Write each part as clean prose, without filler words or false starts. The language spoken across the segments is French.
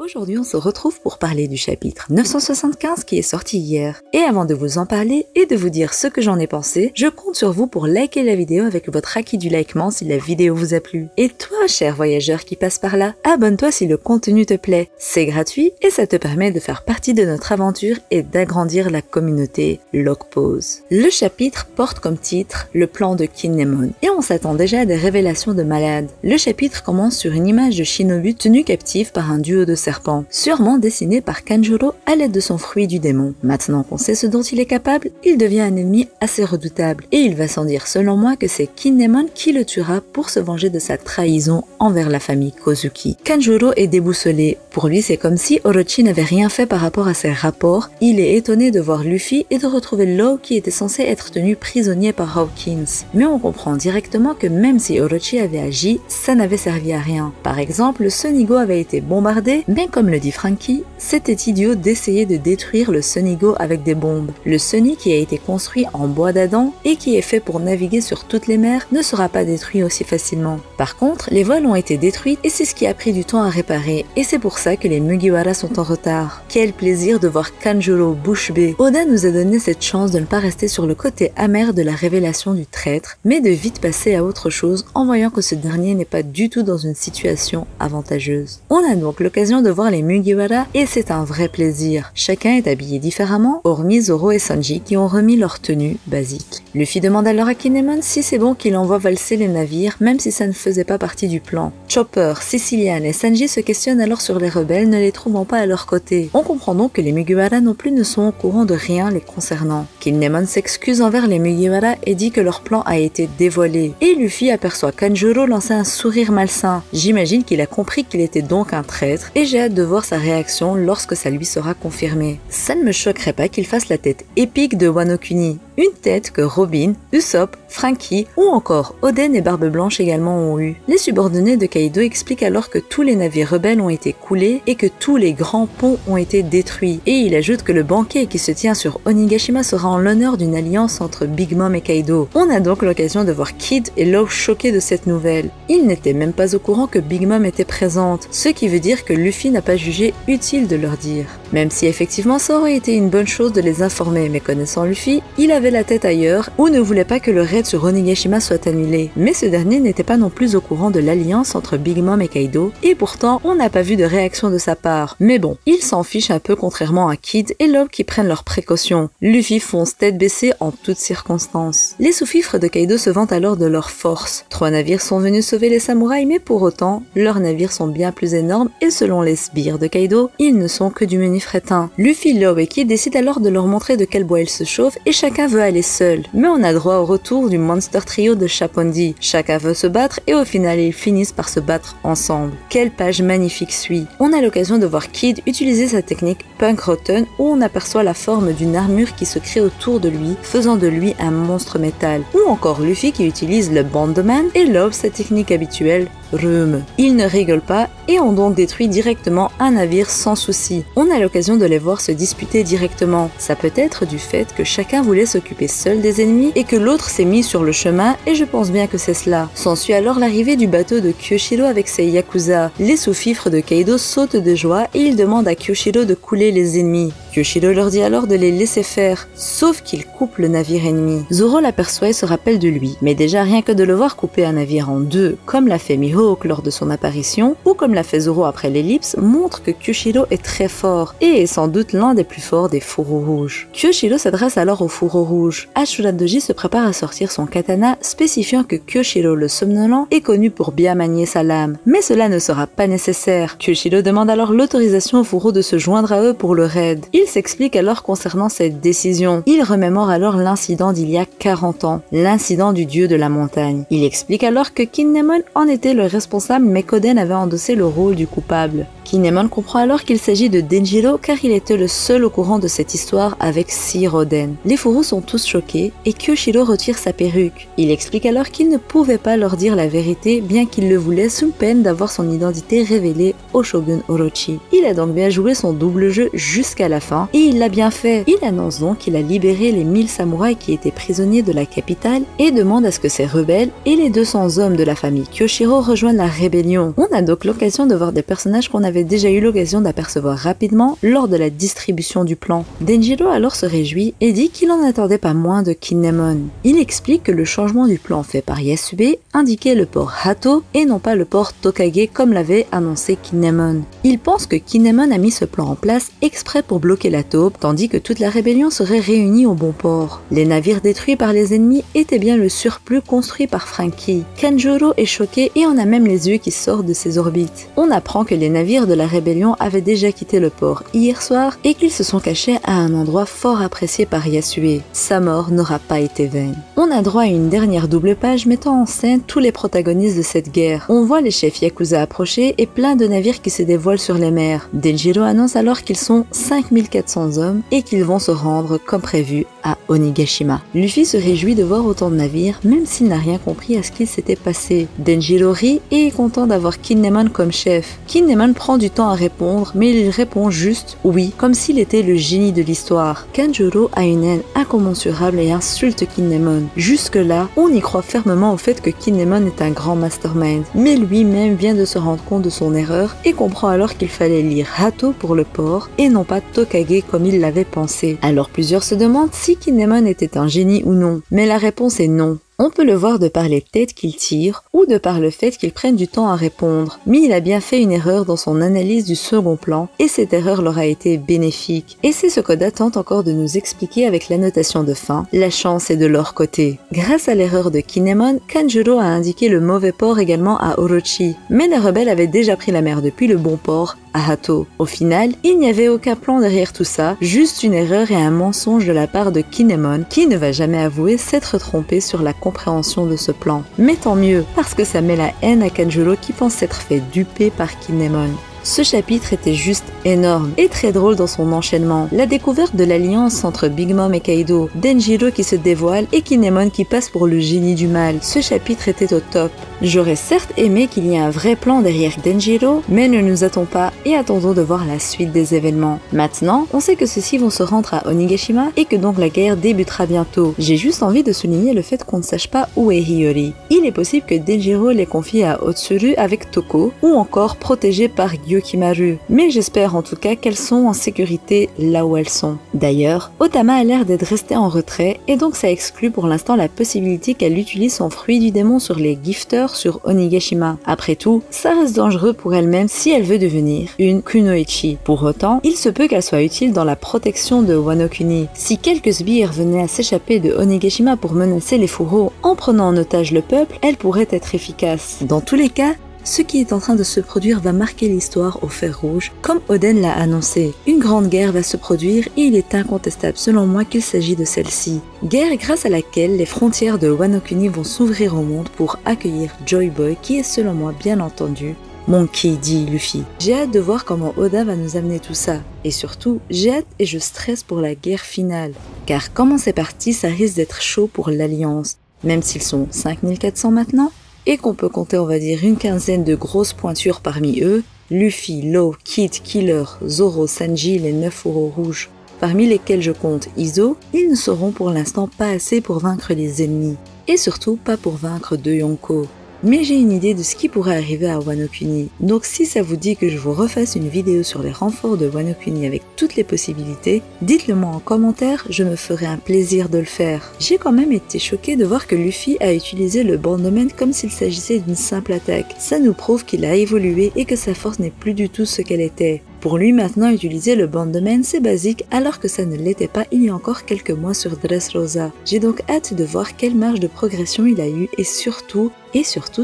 Aujourd'hui, on se retrouve pour parler du chapitre 975 qui est sorti hier. Et avant de vous en parler et de vous dire ce que j'en ai pensé, je compte sur vous pour liker la vidéo avec votre acquis du likement si la vidéo vous a plu. Et toi, cher voyageur qui passe par là, abonne-toi si le contenu te plaît. C'est gratuit et ça te permet de faire partie de notre aventure et d'agrandir la communauté Logpause. Le chapitre porte comme titre le plan de Kinemon. Et on s'attend déjà à des révélations de malade. Le chapitre commence sur une image de Shinobu tenue captive par un duo de serpents, sûrement dessiné par Kanjuro à l'aide de son fruit du démon. Maintenant qu'on sait ce dont il est capable, il devient un ennemi assez redoutable. Et il va sans dire selon moi que c'est Kinemon qui le tuera pour se venger de sa trahison envers la famille Kozuki. Kanjuro est déboussolé. Pour lui, c'est comme si Orochi n'avait rien fait par rapport à ses rapports. Il est étonné de voir Luffy et de retrouver Law qui était censé être tenu prisonnier par Hawkins. Mais on comprend directement que même si Orochi avait agi, ça n'avait servi à rien. Par exemple, le Sonigo avait été bombardé, mais comme le dit Franky, c'était idiot d'essayer de détruire le Sonigo avec des bombes. Le Sony qui a été construit en bois d'Adam et qui est fait pour naviguer sur toutes les mers ne sera pas détruit aussi facilement. Par contre, les voiles ont été détruites et c'est ce qui a pris du temps à réparer et c'est pour ça que les Mugiwara sont en retard. Quel plaisir de voir Kanjuro bouche bée. Oda nous a donné cette chance de ne pas rester sur le côté amer de la révélation du traître, mais de vite passer à autre chose en voyant que ce dernier n'est pas du tout dans une situation avantageuse. On a donc l'occasion de voir les Mugiwara et c'est un vrai plaisir. Chacun est habillé différemment, hormis Zoro et Sanji qui ont remis leur tenue basique. Luffy demande alors à Kinemon si c'est bon qu'il envoie valser les navires, même si ça ne faisait pas partie du plan. Chopper, Sicilian et Sanji se questionnent alors sur les rebelles, ne les trouvant pas à leur côté. On comprend donc que les Mugiwara non plus ne sont au courant de rien les concernant. Kinemon s'excuse envers les Mugiwara et dit que leur plan a été dévoilé. Et Luffy aperçoit Kanjuro lancer un sourire malsain. J'imagine qu'il a compris qu'il était donc un traître et j'ai hâte de voir sa réaction lorsque ça lui sera confirmé. Ça ne me choquerait pas qu'il fasse la tête épique de Wano Kuni. Une tête que Robin, Usopp, Franky ou encore Oden et Barbe Blanche également ont eu. Les subordonnés de Kaido expliquent alors que tous les navires rebelles ont été coulés et que tous les grands ponts ont été détruits. Et il ajoute que le banquet qui se tient sur Onigashima sera en l'honneur d'une alliance entre Big Mom et Kaido. On a donc l'occasion de voir Kid et Law choqués de cette nouvelle. Ils n'étaient même pas au courant que Big Mom était présente, ce qui veut dire que Luffy n'a pas jugé utile de leur dire. Même si effectivement ça aurait été une bonne chose de les informer, mais connaissant Luffy, il avait la tête ailleurs ou ne voulait pas que le raid sur Onigashima soit annulé. Mais ce dernier n'était pas non plus au courant de l'alliance entre Big Mom et Kaido, et pourtant on n'a pas vu de réaction de sa part. Mais bon, il s'en fiche un peu contrairement à Kid et Law qui prennent leurs précautions. Luffy fonce tête baissée en toutes circonstances. Les sous-fifres de Kaido se vantent alors de leur force. 3 navires sont venus sauver les samouraïs, mais pour autant, leurs navires sont bien plus énormes et selon les sbires de Kaido, ils ne sont que du menu fretin. Luffy, Law et Kid décident alors de leur montrer de quel bois ils se chauffent et chacun veut aller seul. Mais on a droit au retour du Monster Trio de Chapondi. Chacun veut se battre et au final ils finissent par se battre ensemble. Quelle page magnifique suit. On a l'occasion de voir Kid utiliser sa technique Punk Rotten où on aperçoit la forme d'une armure qui se crée autour de lui, faisant de lui un monstre métal. Ou encore Luffy qui utilise le Bondman et Law sa technique habituelle Rhume. Ils ne rigolent pas et ont donc détruit directement un navire sans souci. On a l'occasion de les voir se disputer directement. Ça peut être du fait que chacun voulait s'occuper seul des ennemis et que l'autre s'est mis sur le chemin et je pense bien que c'est cela. S'ensuit alors l'arrivée du bateau de Kyoshiro avec ses Yakuza. Les sous-fifres de Kaido sautent de joie et ils demandent à Kyoshiro de couler les ennemis. Kyoshiro leur dit alors de les laisser faire, sauf qu'il coupe le navire ennemi. Zoro l'aperçoit et se rappelle de lui, mais déjà rien que de le voir couper un navire en deux, comme l'a fait Mihawk lors de son apparition, ou comme l'a fait Zoro après l'ellipse, montre que Kyoshiro est très fort, et est sans doute l'un des plus forts des fourreaux rouges. Kyoshiro s'adresse alors aux fourreaux rouges. Ashura Doji se prépare à sortir son katana, spécifiant que Kyoshiro le somnolent est connu pour bien manier sa lame. Mais cela ne sera pas nécessaire. Kyoshiro demande alors l'autorisation aux fourreaux de se joindre à eux pour le raid. Il s'explique alors concernant cette décision. Il remémore alors l'incident d'il y a 40 ans, l'incident du dieu de la montagne. Il explique alors que Kinemon en était le responsable mais qu'Oden avait endossé le rôle du coupable. Kinemon comprend alors qu'il s'agit de Denjiro car il était le seul au courant de cette histoire avec Sir Oden. Les fourreaux sont tous choqués et Kyoshiro retire sa perruque. Il explique alors qu'il ne pouvait pas leur dire la vérité bien qu'il le voulait sous peine d'avoir son identité révélée au shogun Orochi. Il a donc bien joué son double jeu jeu jusqu'à la fin, et il l'a bien fait. Il annonce donc qu'il a libéré les 1000 samouraïs qui étaient prisonniers de la capitale et demande à ce que ces rebelles et les 200 hommes de la famille Kyoshiro rejoignent la rébellion. On a donc l'occasion de voir des personnages qu'on avait déjà eu l'occasion d'apercevoir rapidement lors de la distribution du plan. Denjiro alors se réjouit et dit qu'il en attendait pas moins de Kinemon. Il explique que le changement du plan fait par Yasube indiquait le port Hato et non pas le port Tokage comme l'avait annoncé Kinemon. Il pense que Kinemon a mis ce plan en place exprès pour bloquer la taupe, tandis que toute la rébellion serait réunie au bon port. Les navires détruits par les ennemis étaient bien le surplus construit par Franky. Kanjuro est choqué et en a même les yeux qui sortent de ses orbites. On apprend que les navires de la rébellion avaient déjà quitté le port hier soir et qu'ils se sont cachés à un endroit fort apprécié par Yasue. Sa mort n'aura pas été vaine. On a droit à une dernière double page mettant en scène tous les protagonistes de cette guerre. On voit les chefs Yakuza approcher et plein de navires qui se dévoilent sur les mers. Denjiro annonce alors qu'ils sont 5400 hommes et qu'ils vont se rendre comme prévu à Onigashima. Luffy se réjouit de voir autant de navires, même s'il n'a rien compris à ce qu'il s'était passé. Denjiro rit et est content d'avoir Kinemon comme chef. Kinemon prend du temps à répondre, mais il répond juste oui, comme s'il était le génie de l'histoire. Kanjuro a une haine incommensurable et insulte Kinemon. Jusque-là, on y croit fermement au fait que Kinemon est un grand mastermind, mais lui-même vient de se rendre compte de son erreur et comprend alors qu'il fallait lire Hato pour le port et non pas Tokage comme il l'avait pensé. Alors plusieurs se demandent si Kinemon était un génie ou non, mais la réponse est non. On peut le voir de par les têtes qu'il tire ou de par le fait qu'il prenne du temps à répondre, mais il a bien fait une erreur dans son analyse du second plan et cette erreur leur a été bénéfique. Et c'est ce qu'Oda tente encore de nous expliquer avec la notation de fin, la chance est de leur côté. Grâce à l'erreur de Kinemon, Kanjuro a indiqué le mauvais port également à Orochi, mais les rebelles avaient déjà pris la mer depuis le bon port, à Hato. Au final, il n'y avait aucun plan derrière tout ça, juste une erreur et un mensonge de la part de Kinemon qui ne va jamais avouer s'être trompé sur la compréhension de ce plan. Mais tant mieux, parce que ça met la haine à Kanjuro qui pense s'être fait duper par Kinemon. Ce chapitre était juste énorme et très drôle dans son enchaînement. La découverte de l'alliance entre Big Mom et Kaido, Denjiro qui se dévoile et Kinemon qui passe pour le génie du mal. Ce chapitre était au top. J'aurais certes aimé qu'il y ait un vrai plan derrière Denjiro, mais ne nous attendons pas et attendons de voir la suite des événements. Maintenant, on sait que ceux-ci vont se rendre à Onigashima et que donc la guerre débutera bientôt. J'ai juste envie de souligner le fait qu'on ne sache pas où est Hiyori. Il est possible que Denjiro l'ait confié à Otsuru avec Toko ou encore protégé par Gyokimaru, mais j'espère en tout cas qu'elles sont en sécurité là où elles sont. D'ailleurs, Otama a l'air d'être resté en retrait et donc ça exclut pour l'instant la possibilité qu'elle utilise son fruit du démon sur les gifters sur Onigashima. Après tout, ça reste dangereux pour elle-même si elle veut devenir une kunoichi. Pour autant, il se peut qu'elle soit utile dans la protection de Wano Kuni. Si quelques sbires venaient à s'échapper de Onigashima pour menacer les fourreaux en prenant en otage le peuple, elle pourrait être efficace. Dans tous les cas, ce qui est en train de se produire va marquer l'histoire au fer rouge, comme Oden l'a annoncé. Une grande guerre va se produire et il est incontestable selon moi qu'il s'agit de celle-ci. Guerre grâce à laquelle les frontières de Wano Kuni vont s'ouvrir au monde pour accueillir Joy Boy qui est selon moi bien entendu Monkey D. Luffy. J'ai hâte de voir comment Oda va nous amener tout ça. Et surtout, j'ai hâte et je stresse pour la guerre finale. Car comment c'est parti, ça risque d'être chaud pour l'Alliance. Même s'ils sont 5400 maintenant, et qu'on peut compter on va dire une quinzaine de grosses pointures parmi eux, Luffy, Law, Kid, Killer, Zoro, Sanji, les 9 euros rouges, parmi lesquels je compte Izo, ils ne seront pour l'instant pas assez pour vaincre les ennemis, et surtout pas pour vaincre De Yonko. Mais j'ai une idée de ce qui pourrait arriver à Wano Kuni, donc si ça vous dit que je vous refasse une vidéo sur les renforts de Wano Kuni avec toutes les possibilités, dites-le moi en commentaire, je me ferai un plaisir de le faire. J'ai quand même été choquée de voir que Luffy a utilisé le bandoman comme s'il s'agissait d'une simple attaque. Ça nous prouve qu'il a évolué et que sa force n'est plus du tout ce qu'elle était. Pour lui maintenant, utiliser le bandoman c'est basique alors que ça ne l'était pas il y a encore quelques mois sur Dressrosa. J'ai donc hâte de voir quelle marge de progression il a eu et surtout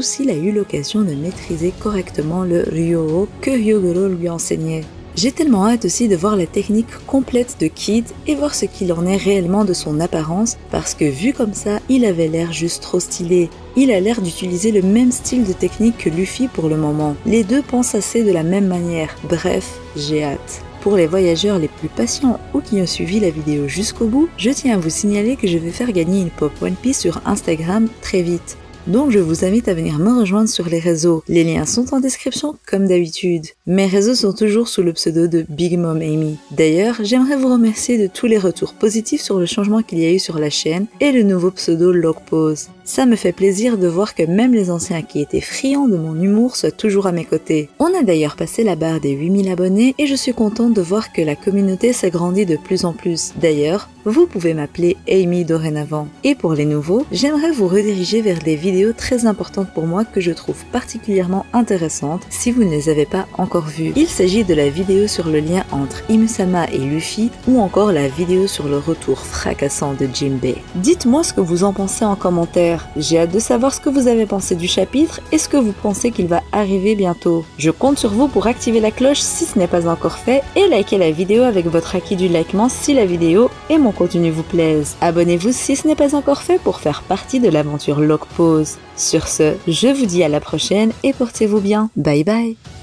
s'il a eu l'occasion de maîtriser correctement le Ryō que Hyogoro lui enseignait. J'ai tellement hâte aussi de voir la technique complète de Kid et voir ce qu'il en est réellement de son apparence parce que vu comme ça, il avait l'air juste trop stylé. Il a l'air d'utiliser le même style de technique que Luffy pour le moment. Les deux pensent assez de la même manière. Bref, j'ai hâte. Pour les voyageurs les plus patients ou qui ont suivi la vidéo jusqu'au bout, je tiens à vous signaler que je vais faire gagner une pop One Piece sur Instagram très vite. donc je vous invite à venir me rejoindre sur les réseaux. Les liens sont en description comme d'habitude. Mes réseaux sont toujours sous le pseudo de Big Mom Amy. D'ailleurs, j'aimerais vous remercier de tous les retours positifs sur le changement qu'il y a eu sur la chaîne et le nouveau pseudo Locpause. Ça me fait plaisir de voir que même les anciens qui étaient friands de mon humour soient toujours à mes côtés. On a d'ailleurs passé la barre des 8000 abonnés et je suis contente de voir que la communauté s'agrandit de plus en plus. D'ailleurs, vous pouvez m'appeler Amy dorénavant. Et pour les nouveaux, j'aimerais vous rediriger vers des vidéos très importantes pour moi que je trouve particulièrement intéressantes si vous ne les avez pas encore vues. Il s'agit de la vidéo sur le lien entre Imusama et Luffy ou encore la vidéo sur le retour fracassant de Jinbei. Dites-moi ce que vous en pensez en commentaire. J'ai hâte de savoir ce que vous avez pensé du chapitre et ce que vous pensez qu'il va arriver bientôt. Je compte sur vous pour activer la cloche si ce n'est pas encore fait et liker la vidéo avec votre acquis du likement si la vidéo et mon contenu vous plaisent. Abonnez-vous si ce n'est pas encore fait pour faire partie de l'aventure Locpause. Sur ce, je vous dis à la prochaine et portez-vous bien. Bye bye.